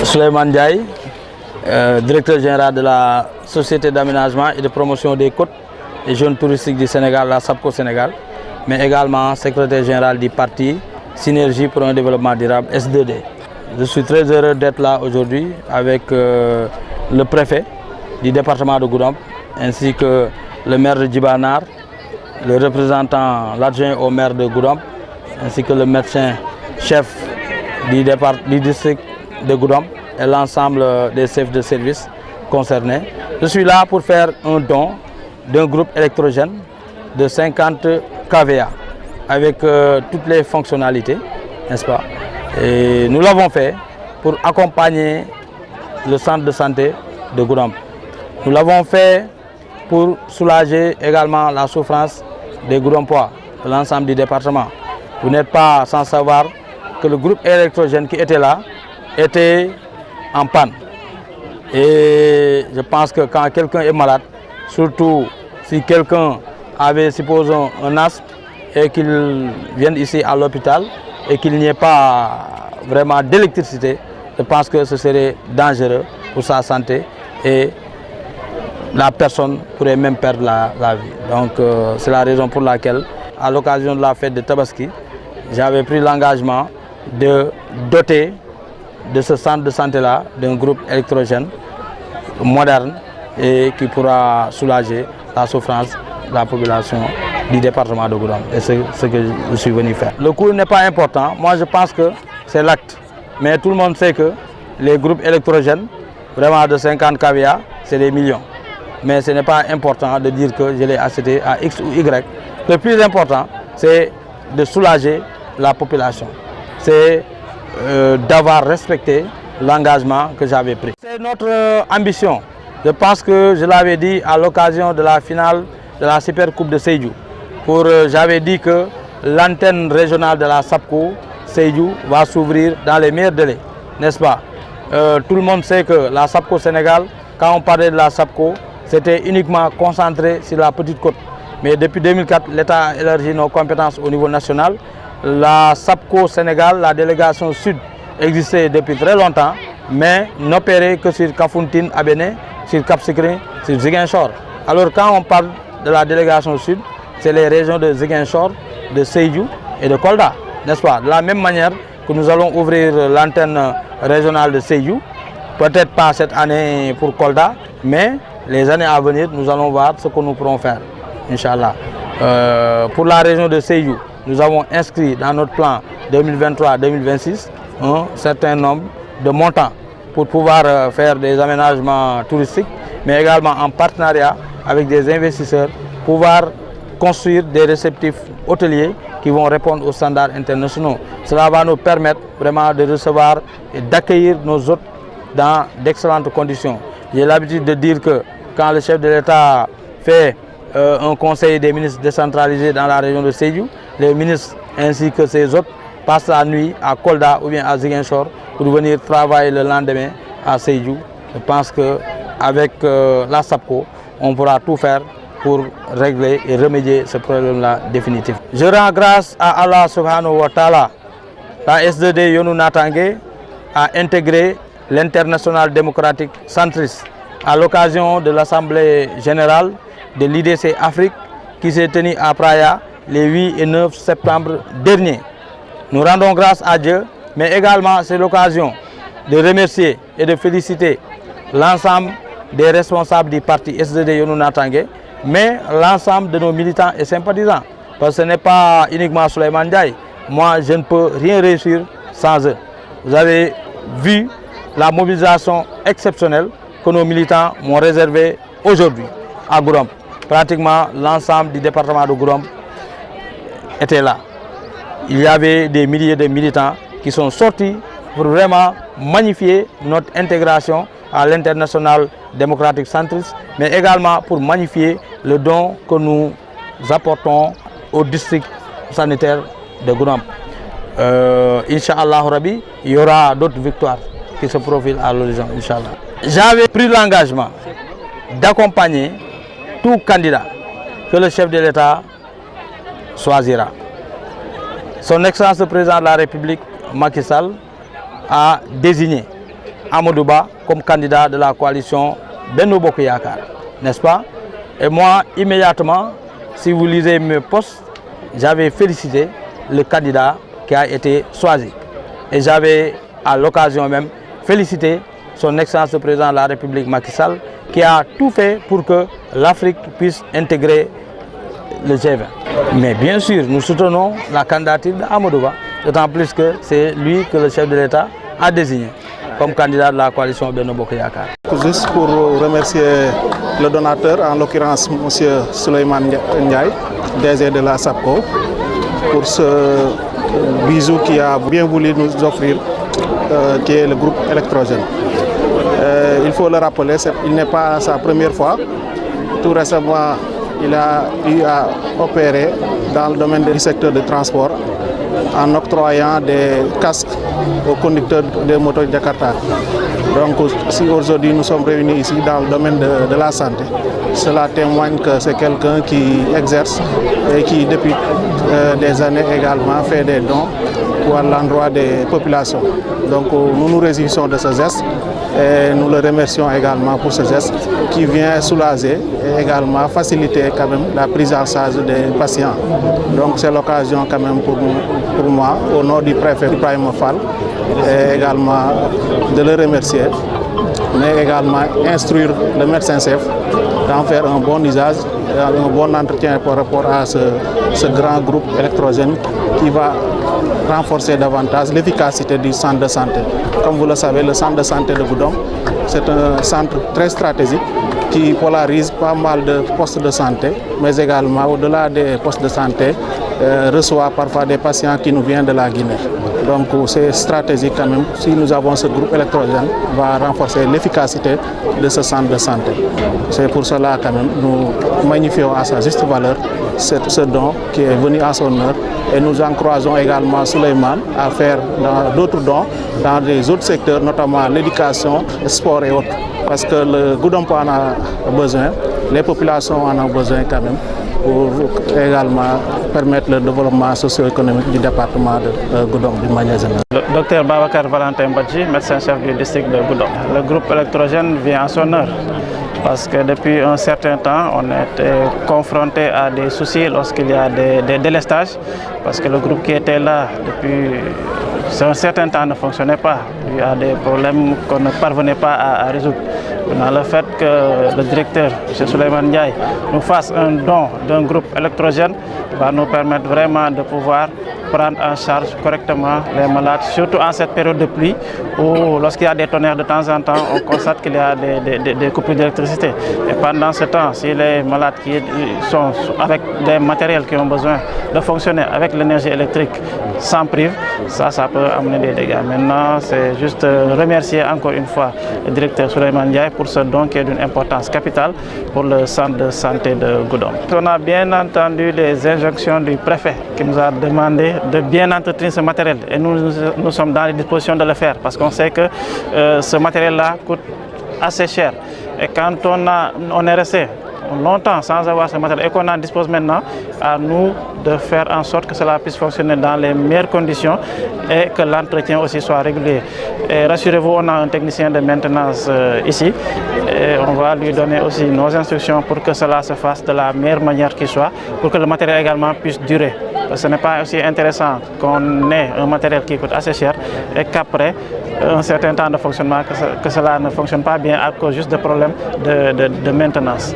Souleymane Ndiaye, directeur général de la Société d'aménagement et de promotion des côtes et zones touristiques du Sénégal, la SAPCO Sénégal, mais également secrétaire général du parti Synergie pour un développement durable, S2D. Je suis très heureux d'être là aujourd'hui avec le préfet du département de Goudomp, ainsi que le maire de Djibanar, le représentant, l'adjoint au maire de Goudomp, ainsi que le médecin chef du district de Goudomp et l'ensemble des chefs de service concernés. Je suis là pour faire un don d'un groupe électrogène de 50 kVA avec toutes les fonctionnalités, n'est-ce pas? Et nous l'avons fait pour accompagner le centre de santé de Goudomp. Nous l'avons fait pour soulager également la souffrance des Goudompois, de l'ensemble du département. Vous n'êtes pas sans savoir que le groupe électrogène qui était là était en panne. Et je pense que quand quelqu'un est malade, surtout si quelqu'un avait, supposons, un asthme et qu'il vienne ici à l'hôpital et qu'il n'y ait pas vraiment d'électricité, je pense que ce serait dangereux pour sa santé et la personne pourrait même perdre la vie. Donc c'est la raison pour laquelle, à l'occasion de la fête de Tabaski, j'avais pris l'engagement de doter de ce centre de santé-là d'un groupe électrogène moderne et qui pourra soulager la souffrance de la population du département de Goudomp. Et c'est ce que je suis venu faire. Le coût n'est pas important. Moi, je pense que c'est l'acte. Mais tout le monde sait que les groupes électrogènes, vraiment de 50 kVA, c'est des millions. Mais ce n'est pas important de dire que je l'ai acheté à X ou Y. Le plus important, c'est de soulager la population. C'est d'avoir respecté l'engagement que j'avais pris. C'est notre ambition. Je pense que je l'avais dit à l'occasion de la finale de la Super Coupe de Sédhiou. J'avais dit que l'antenne régionale de la SAPCO Sédhiou va s'ouvrir dans les meilleurs délais, n'est-ce pas? Tout le monde sait que la SAPCO Sénégal, quand on parlait de la SAPCO, c'était uniquement concentré sur la petite côte. Mais depuis 2004, l'État a élargi nos compétences au niveau national. La SAPCO Sénégal, la délégation sud, existait depuis très longtemps, mais n'opérait que sur Kafountine, Abéné, sur Cap Skirring, sur Ziguinchor. Alors quand on parle de la délégation sud, c'est les régions de Ziguinchor, de Sédhiou et de Kolda, n'est-ce pas? De la même manière que nous allons ouvrir l'antenne régionale de Sédhiou, peut-être pas cette année pour Kolda, mais les années à venir, nous allons voir ce que nous pourrons faire, Inch'Allah. Pour la région de Sédhiou, nous avons inscrit dans notre plan 2023-2026 un certain nombre de montants pour pouvoir faire des aménagements touristiques, mais également en partenariat avec des investisseurs, pouvoir construire des réceptifs hôteliers qui vont répondre aux standards internationaux. Cela va nous permettre vraiment de recevoir et d'accueillir nos hôtes dans d'excellentes conditions. J'ai l'habitude de dire que quand le chef de l'État fait un conseil des ministres décentralisé dans la région de Sédhiou, les ministres ainsi que ses hôtes passent la nuit à Kolda ou bien à Ziguinchor pour venir travailler le lendemain à Sédhiou. Je pense qu'avec la SAPCO, on pourra tout faire pour régler et remédier ce problème-là définitif. Je rends grâce à Allah subhanahu wa ta'ala. La S2D Yonou Natangé a intégré l'international démocratique centriste à l'occasion de l'Assemblée générale de l'IDC Afrique qui s'est tenue à Praia les 8 et 9 septembre dernier. Nous rendons grâce à Dieu, mais également c'est l'occasion de remercier et de féliciter l'ensemble des responsables du parti S2D Yonou Natangé, mais l'ensemble de nos militants et sympathisants. Parce que ce n'est pas uniquement Souleymane Ndiaye. Moi, je ne peux rien réussir sans eux. Vous avez vu la mobilisation exceptionnelle que nos militants m'ont réservée aujourd'hui à Goudomp. Pratiquement l'ensemble du département de Goudomp était là. Il y avait des milliers de militants qui sont sortis pour vraiment magnifier notre intégration à l'international démocratique centriste, mais également pour magnifier le don que nous apportons au district sanitaire de Goudomp. Inch'Allah Rabbi, il y aura d'autres victoires qui se profilent à l'horizon, Inch'Allah. J'avais pris l'engagement d'accompagner tout candidat que le chef de l'État choisira. Son Excellence le Président de la République, Macky Sall, a désigné Amadouba comme candidat de la coalition Benno Bokk Yakaar, n'est-ce pas? Et moi, immédiatement, si vous lisez mes posts, j'avais félicité le candidat qui a été choisi. Et j'avais à l'occasion même félicité son Excellence le Président de la République Macky Sall qui a tout fait pour que l'Afrique puisse intégrer le G20. Mais bien sûr, nous soutenons la candidature d'Amadouba, d'autant plus que c'est lui que le chef de l'État a désigné comme candidat de la coalition Benno Bokk Yakaar. Juste pour remercier le donateur, en l'occurrence M. Souleymane Ndiaye, DG de la SAPCO, pour ce bisou qu'il a bien voulu nous offrir, qui est le groupe électrogène. Il faut le rappeler, il n'est pas sa première fois. Tout récemment, il a eu à opérer dans le domaine du secteur du transport en octroyant des casques aux conducteurs des motos de Jakarta. Donc si aujourd'hui nous sommes réunis ici dans le domaine de la santé, cela témoigne que c'est quelqu'un qui exerce et qui depuis des années également fait des dons à l'endroit des populations. Donc nous nous réjouissons de ce geste et nous le remercions également pour ce geste qui vient soulager et également faciliter quand même la prise en charge des patients. Donc c'est l'occasion quand même pour moi, au nom du préfet Ibrahima Fall, et également de le remercier, mais également instruire le médecin-chef d'en faire un bon usage, un bon entretien par rapport à ce grand groupe électrogène qui va renforcer davantage l'efficacité du centre de santé. Comme vous le savez, le centre de santé de Goudomp, c'est un centre très stratégique qui polarise pas mal de postes de santé, mais également au-delà des postes de santé, reçoit parfois des patients qui nous viennent de la Guinée. Donc c'est stratégique quand même. Si nous avons ce groupe électrogène, va renforcer l'efficacité de ce centre de santé. C'est pour cela quand même nous magnifions à sa juste valeur ce don qui est venu à son heure. Et nous encourageons également Souleymane à faire d'autres dons dans les autres secteurs, notamment l'éducation, le sport et autres. Parce que le Goudomp en a besoin, les populations en ont besoin quand même, pour également permettre le développement socio-économique du département de Goudomp d'une manière générale. Docteur Babacar Valentin Badji, médecin-chef du district de Goudomp. Le groupe électrogène vient en son heure parce que depuis un certain temps, on était confronté à des soucis lorsqu'il y a des délestages, parce que le groupe qui était là depuis un certain temps ne fonctionnait pas. Il y a des problèmes qu'on ne parvenait pas à résoudre. Dans le fait que le directeur, M. Souleymane Ndiaye, nous fasse un don d'un groupe électrogène, va nous permettre vraiment de pouvoir prendre en charge correctement les malades, surtout en cette période de pluie où lorsqu'il y a des tonnerres de temps en temps, on constate qu'il y a des coupures d'électricité. Et pendant ce temps, si les malades qui sont avec des matériels qui ont besoin de fonctionner avec l'énergie électrique s'en privent, ça peut amener des dégâts. Maintenant, c'est juste remercier encore une fois le directeur Souleymane Ndiaye pour ce don qui est d'une importance capitale pour le centre de santé de Goudomp. On a bien entendu les injonctions du préfet qui nous a demandé de bien entretenir ce matériel et nous sommes dans les dispositions de le faire parce qu'on sait que ce matériel-là coûte assez cher et quand on est resté longtemps sans avoir ce matériel et qu'on en dispose maintenant, à nous de faire en sorte que cela puisse fonctionner dans les meilleures conditions et que l'entretien aussi soit régulier. Et rassurez-vous, on a un technicien de maintenance ici et on va lui donner aussi nos instructions pour que cela se fasse de la meilleure manière qui soit, pour que le matériel également puisse durer. Ce n'est pas aussi intéressant qu'on ait un matériel qui coûte assez cher et qu'après un certain temps de fonctionnement, que cela ne fonctionne pas bien à cause juste de problèmes de maintenance.